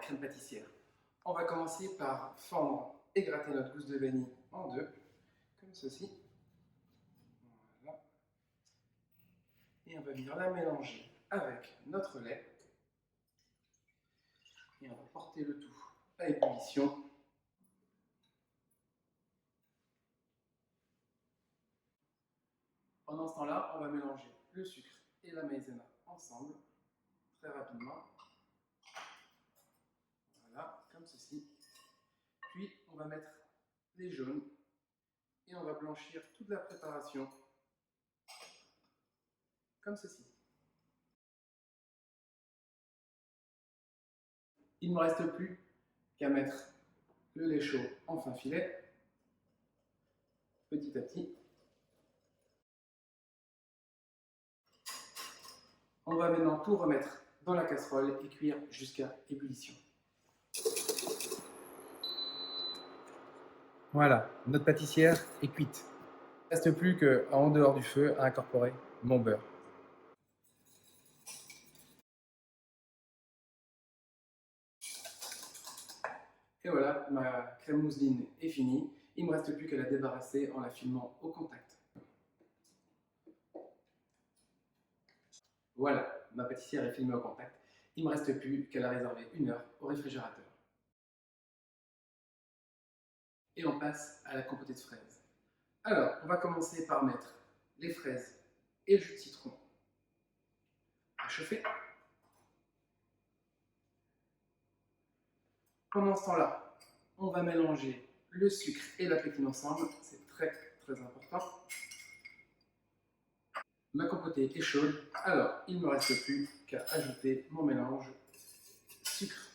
crème pâtissière. On va commencer par fendre et gratter notre gousse de vanille en deux, comme ceci. Voilà. Et on va venir la mélanger avec notre lait. Et on va porter le tout à ébullition. Pendant ce temps-là, on va mélanger le sucre et la maïzena ensemble, très rapidement. Voilà, comme ceci. Puis, on va mettre les jaunes et on va blanchir toute la préparation, comme ceci. Il ne me reste plus qu'à mettre le lait chaud en fin filet, petit à petit. On va maintenant tout remettre dans la casserole et cuire jusqu'à ébullition. Voilà, notre pâtissière est cuite. Il ne reste plus qu'en dehors du feu à incorporer mon beurre. Et voilà, ma crème mousseline est finie. Il ne me reste plus qu'à la débarrasser en la filmant au contact. Voilà, ma pâtissière est filmée au contact. Il ne me reste plus qu'à la réserver 1 heure au réfrigérateur. Et on passe à la compotée de fraises. Alors, on va commencer par mettre les fraises et le jus de citron à chauffer. Pendant ce temps-là, on va mélanger le sucre et la pétine ensemble. C'est très important. Ma compotée est chaude, alors il ne me reste plus qu'à ajouter mon mélange sucre,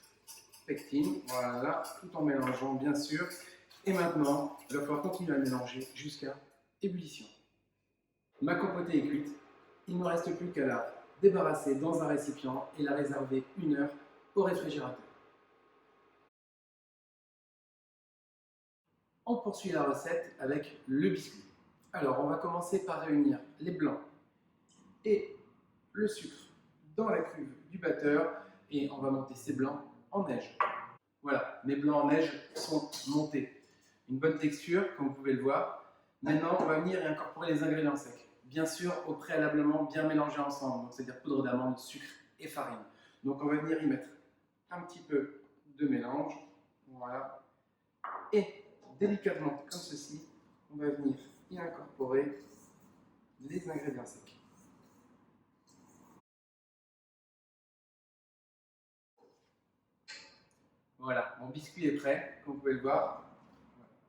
pectine, voilà, tout en mélangeant bien sûr. Et maintenant, il va falloir continuer à mélanger jusqu'à ébullition. Ma compotée est cuite, il ne me reste plus qu'à la débarrasser dans un récipient et la réserver 1 heure au réfrigérateur. On poursuit la recette avec le biscuit. Alors, on va commencer par réunir les blancs et le sucre dans la cuve du batteur et on va monter ces blancs en neige. Voilà, mes blancs en neige sont montés. Une bonne texture, comme vous pouvez le voir. Maintenant, on va venir et incorporer les ingrédients secs. Bien sûr, au préalablement bien mélangés ensemble, c'est-à-dire poudre d'amande, sucre et farine. Donc, on va venir y mettre un petit peu de mélange. Voilà. Et délicatement, comme ceci, on va venir y incorporer les ingrédients secs. Voilà, mon biscuit est prêt, comme vous pouvez le voir.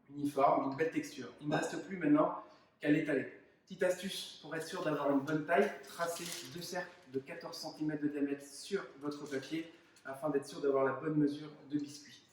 Uniforme, une belle texture. Il ne me reste plus maintenant qu'à l'étaler. Petite astuce pour être sûr d'avoir une bonne taille, tracez 2 cercles de 14 cm de diamètre sur votre papier afin d'être sûr d'avoir la bonne mesure de biscuit.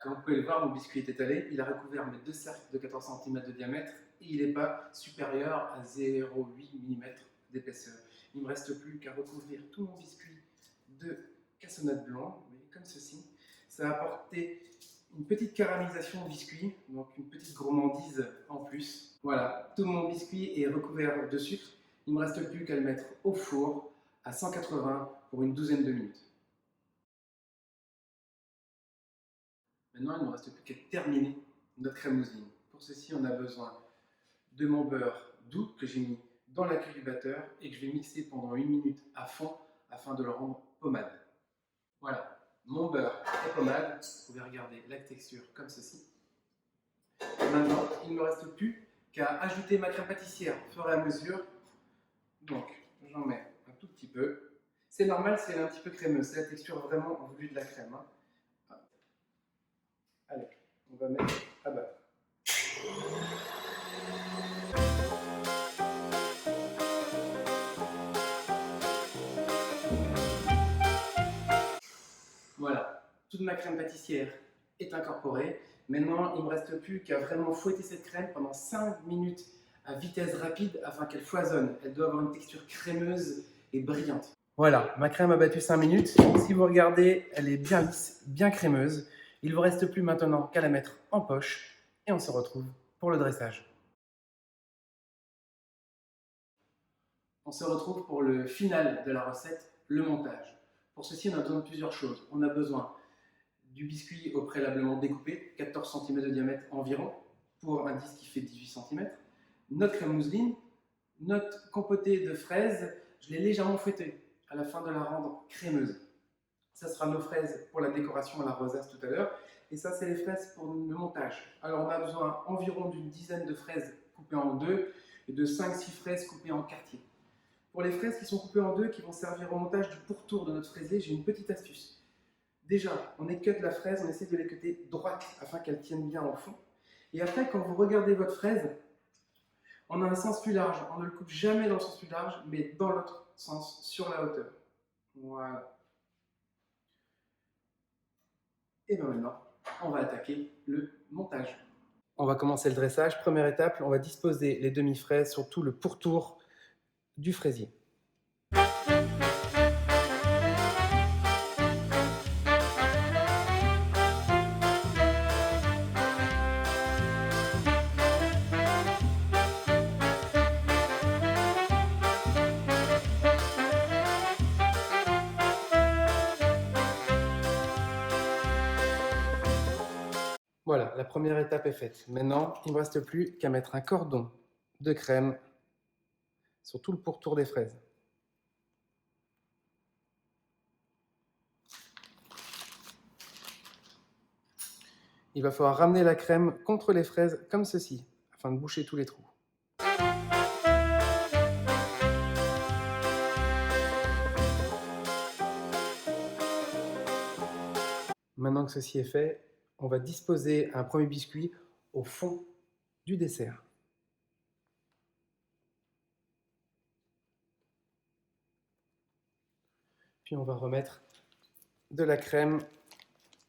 Comme vous pouvez le voir, mon biscuit est étalé. Il a recouvert mes 2 cercles de 14 cm de diamètre et il n'est pas supérieur à 0,8 mm d'épaisseur. Il ne me reste plus qu'à recouvrir tout mon biscuit de cassonade blanc, comme ceci. Ça va apporter une petite caramélisation au biscuit, donc une petite gourmandise en plus. Voilà, tout mon biscuit est recouvert de sucre. Il ne me reste plus qu'à le mettre au four à 180 pour une douzaine de minutes. Maintenant, il ne nous reste plus qu'à terminer notre crème mousseline. Pour ceci, on a besoin de mon beurre doux que j'ai mis dans la cuve du batteur et que je vais mixer pendant 1 minute à fond afin de le rendre pommade. Voilà, mon beurre est pommade. Vous pouvez regarder la texture comme ceci. Maintenant, il ne me reste plus qu'à ajouter ma crème pâtissière au fur et à mesure. Donc, j'en mets un tout petit peu. C'est normal si elle est un petit peu crémeuse. C'est la texture vraiment voulue de la crème. Allez, on va mettre à battre. Voilà, toute ma crème pâtissière est incorporée. Maintenant, il ne me reste plus qu'à vraiment fouetter cette crème pendant 5 minutes à vitesse rapide afin qu'elle foisonne. Elle doit avoir une texture crémeuse et brillante. Voilà, ma crème a battu 5 minutes. Si vous regardez, elle est bien lisse, bien crémeuse. Il ne vous reste plus maintenant qu'à la mettre en poche et on se retrouve pour le dressage. On se retrouve pour le final de la recette, le montage. Pour ceci, on a besoin de plusieurs choses. On a besoin du biscuit au préalablement découpé, 14 cm de diamètre environ, pour un disque qui fait 18 cm. Notre crème mousseline, notre compotée de fraises, je l'ai légèrement fouettée à la fin de la rendre crémeuse. Ça sera nos fraises pour la décoration à la rosace tout à l'heure. Et ça, c'est les fraises pour le montage. Alors, on a besoin environ d'une dizaine de fraises coupées en deux et de 5-6 fraises coupées en quartiers. Pour les fraises qui sont coupées en deux, qui vont servir au montage du pourtour de notre fraisier, j'ai une petite astuce. Déjà, on écutte la fraise, on essaie de l'écuter droite afin qu'elle tienne bien au fond. Et après, quand vous regardez votre fraise, on a un sens plus large. On ne le coupe jamais dans le sens plus large, mais dans l'autre sens, sur la hauteur. Voilà. Et bien maintenant, on va attaquer le montage. On va commencer le dressage. Première étape, on va disposer les demi-fraises sur tout le pourtour du fraisier. Voilà, la première étape est faite. Maintenant, il ne me reste plus qu'à mettre un cordon de crème sur tout le pourtour des fraises. Il va falloir ramener la crème contre les fraises comme ceci, afin de boucher tous les trous. Maintenant que ceci est fait, on va disposer un premier biscuit au fond du dessert. Puis on va remettre de la crème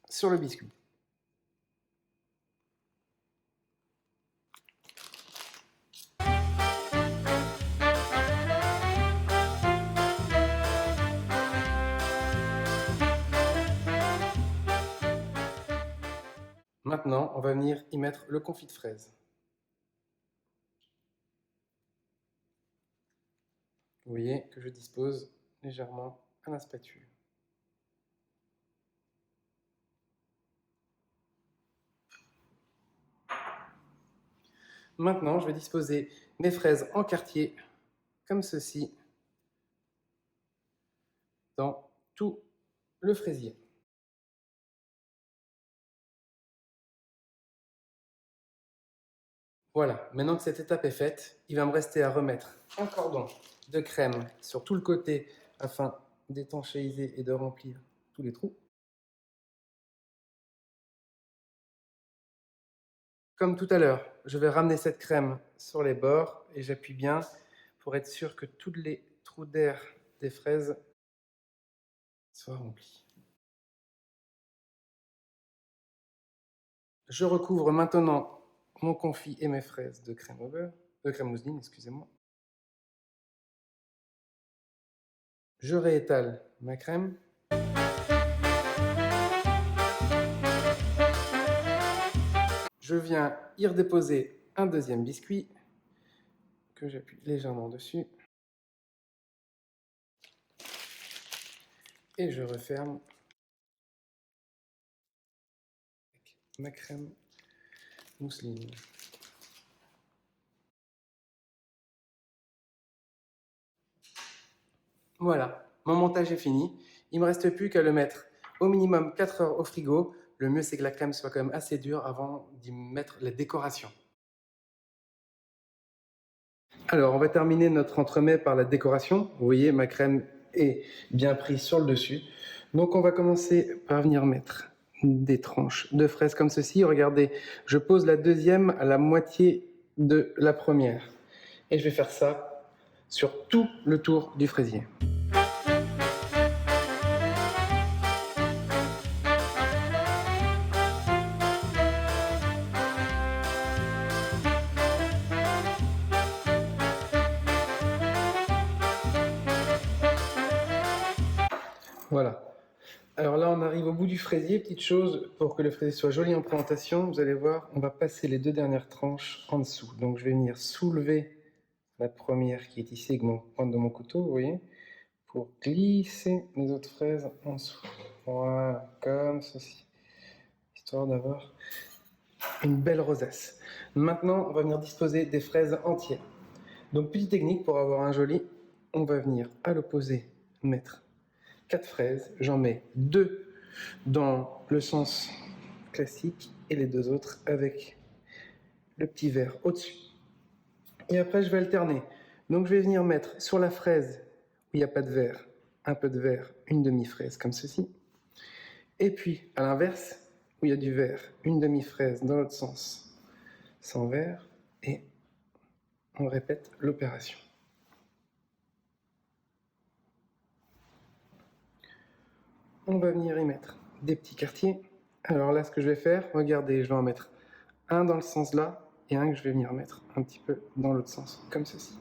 sur le biscuit. Maintenant, on va venir y mettre le confit de fraise. Vous voyez que je dispose légèrement à la spatule. Maintenant, je vais disposer mes fraises en quartier, comme ceci, dans tout le fraisier. Voilà, maintenant que cette étape est faite, il va me rester à remettre un cordon de crème sur tout le côté afin d'étanchéiser et de remplir tous les trous. Comme tout à l'heure, je vais ramener cette crème sur les bords et j'appuie bien pour être sûr que tous les trous d'air des fraises soient remplis. Je recouvre maintenant mon confit et mes fraises de crème au beurre, de crème mousseline, excusez-moi. Je réétale ma crème. Je viens y redéposer un deuxième biscuit que j'appuie légèrement dessus. Et je referme avec ma crème mousseline. Voilà, mon montage est fini. Il ne me reste plus qu'à le mettre au minimum 4 heures au frigo. Le mieux, c'est que la crème soit quand même assez dure avant d'y mettre les décorations. Alors, on va terminer notre entremets par la décoration. Vous voyez, ma crème est bien prise sur le dessus. Donc, on va commencer par venir mettre des tranches de fraises comme ceci. Regardez, je pose la deuxième à la moitié de la première. Et je vais faire ça sur tout le tour du fraisier. Voilà. Alors là, on arrive au bout du fraisier. Petite chose, pour que le fraisier soit joli en présentation, vous allez voir, on va passer les deux dernières tranches en dessous. Donc je vais venir soulever la première qui est ici avec mon pointe de mon couteau, vous voyez, pour glisser les autres fraises en dessous. Voilà, comme ceci, histoire d'avoir une belle rosace. Maintenant, on va venir disposer des fraises entières. Donc, petite technique pour avoir un joli, on va venir à l'opposé mettre 4 fraises. J'en mets 2 dans le sens classique et les 2 autres avec le petit verre au-dessus. Et après, je vais alterner. Donc, je vais venir mettre sur la fraise où il n'y a pas de verre, un peu de verre, une demi-fraise comme ceci. Et puis, à l'inverse, où il y a du verre, une demi-fraise dans l'autre sens, sans verre, et on répète l'opération. On va venir y mettre des petits quartiers. Alors là, ce que je vais faire, regardez, je vais en mettre un dans le sens là, et un que je vais venir mettre un petit peu dans l'autre sens, comme ceci.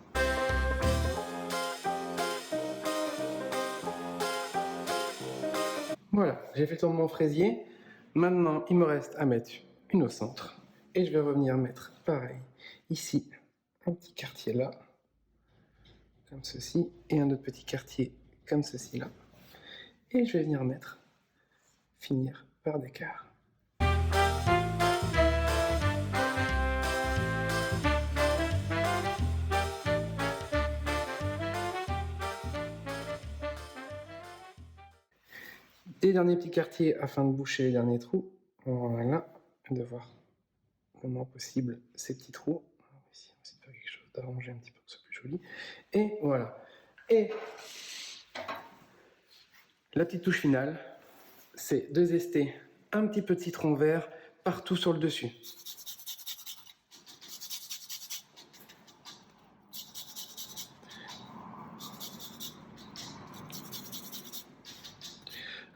Voilà, j'ai fait le tour de mon fraisier. Maintenant, il me reste à mettre une au centre. Et je vais revenir mettre, pareil, ici, un petit quartier là, comme ceci, et un autre petit quartier comme ceci là. Et je vais venir mettre, finir par des quarts. Des derniers petits quartiers afin de boucher les derniers trous. Voilà, de voir le moins possible ces petits trous. Alors ici, on va essayer de faire quelque chose d'arranger un petit peu pour que ce soit plus joli. Et voilà. Et la petite touche finale, c'est de zester un petit peu de citron vert partout sur le dessus.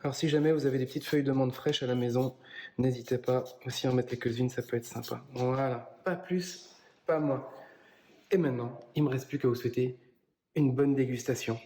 Alors si jamais vous avez des petites feuilles de menthe fraîches à la maison, n'hésitez pas, aussi en mettre quelques-unes, ça peut être sympa. Voilà, pas plus, pas moins. Et maintenant, il ne me reste plus qu'à vous souhaiter une bonne dégustation.